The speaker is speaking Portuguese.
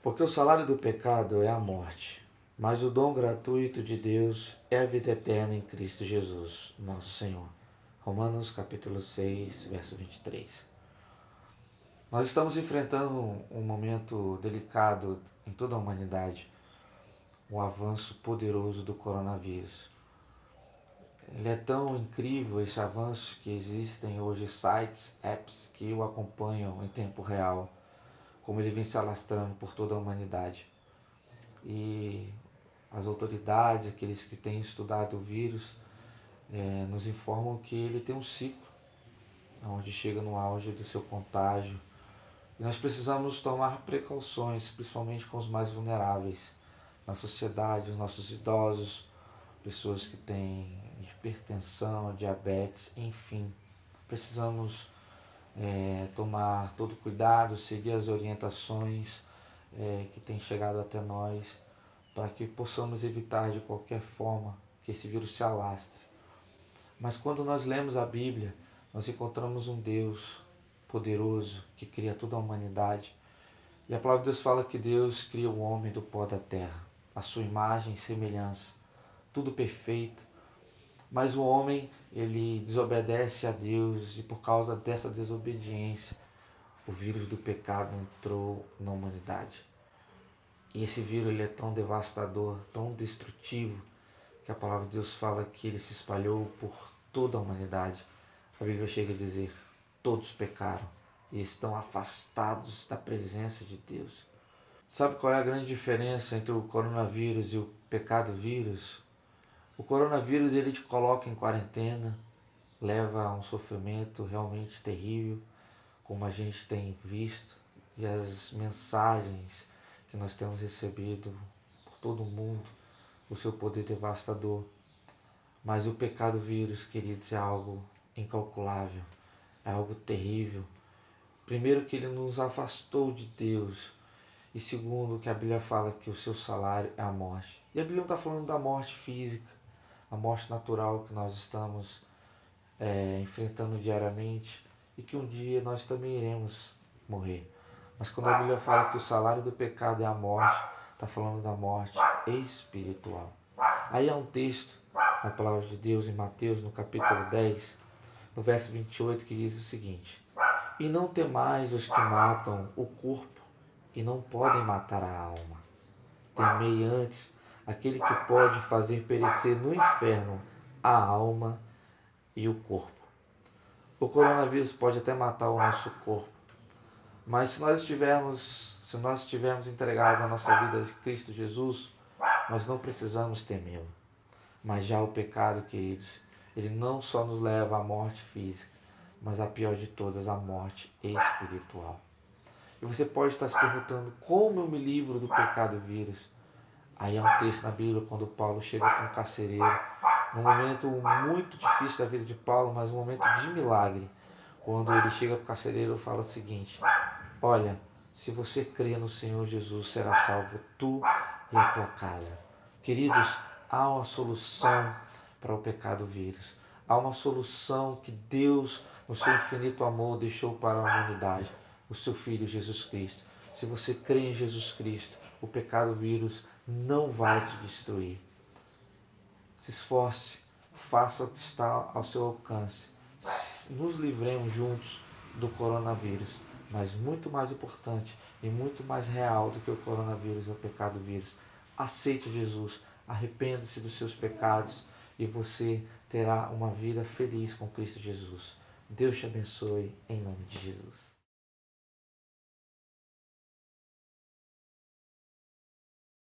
Porque o salário do pecado é a morte, mas o dom gratuito de Deus é a vida eterna em Cristo Jesus, nosso Senhor. Romanos capítulo 6, verso 23. Nós estamos enfrentando um momento delicado em toda a humanidade, o avanço poderoso do coronavírus. Ele é tão incrível esse avanço que existem hoje sites, apps que o acompanham em tempo real, como ele vem se alastrando por toda a humanidade. E as autoridades, aqueles que têm estudado o vírus, nos informam que ele tem um ciclo, onde chega no auge do seu contágio. E nós precisamos tomar precauções, principalmente com os mais vulneráveis na sociedade, os nossos idosos, pessoas que têm hipertensão, diabetes, enfim. Precisamos tomar todo cuidado, seguir as orientações que têm chegado até nós, para que possamos evitar de qualquer forma que esse vírus se alastre. Mas quando nós lemos a Bíblia, nós encontramos um Deus poderoso que cria toda a humanidade. E a palavra de Deus fala que Deus cria o homem do pó da terra, a sua imagem e semelhança, tudo perfeito. Mas o homem, ele desobedece a Deus, e por causa dessa desobediência, o vírus do pecado entrou na humanidade. E esse vírus ele é tão devastador, tão destrutivo, que a palavra de Deus fala que ele se espalhou por toda a humanidade. A Bíblia chega a dizer: todos pecaram e estão afastados da presença de Deus. Sabe qual é a grande diferença entre o coronavírus e o pecado vírus? O coronavírus ele te coloca em quarentena, leva a um sofrimento realmente terrível, como a gente tem visto, e as mensagens que nós temos recebido por todo o mundo, o seu poder devastador. Mas o pecado vírus, queridos, é algo incalculável, é algo terrível. Primeiro, que ele nos afastou de Deus, e segundo, que a Bíblia fala que o seu salário é a morte. E a Bíblia não está falando da morte física, a morte natural que nós estamos enfrentando diariamente, e que um dia nós também iremos morrer. Mas quando a Bíblia fala que o salário do pecado é a morte, está falando da morte espiritual. Aí há um texto na palavra de Deus em Mateus, no capítulo 10, no verso 28, que diz o seguinte: e não temais os que matam o corpo e não podem matar a alma. Temei antes aquele que pode fazer perecer no inferno a alma e o corpo. O coronavírus pode até matar o nosso corpo, mas se nós estivermos entregados a nossa vida a Cristo Jesus, nós não precisamos temê-lo. Mas já o pecado, queridos, ele não só nos leva à morte física, mas a pior de todas, a morte espiritual. E você pode estar se perguntando: como eu me livro do pecado vírus? Aí há um texto na Bíblia, quando Paulo chega para um carcereiro, num momento muito difícil da vida de Paulo, mas um momento de milagre. Quando ele chega para o carcereiro e fala o seguinte: olha, se você crê no Senhor Jesus, será salvo tu e a tua casa. Queridos, há uma solução para o pecado vírus. Há uma solução que Deus, no seu infinito amor, deixou para a humanidade: o seu Filho Jesus Cristo. Se você crê em Jesus Cristo, o pecado vírus não vai te destruir. Se esforce, faça o que está ao seu alcance. Nos livremos juntos do coronavírus. Mas muito mais importante e muito mais real do que o coronavírus é o pecado vírus. Aceite Jesus, arrependa-se dos seus pecados e você terá uma vida feliz com Cristo Jesus. Deus te abençoe em nome de Jesus.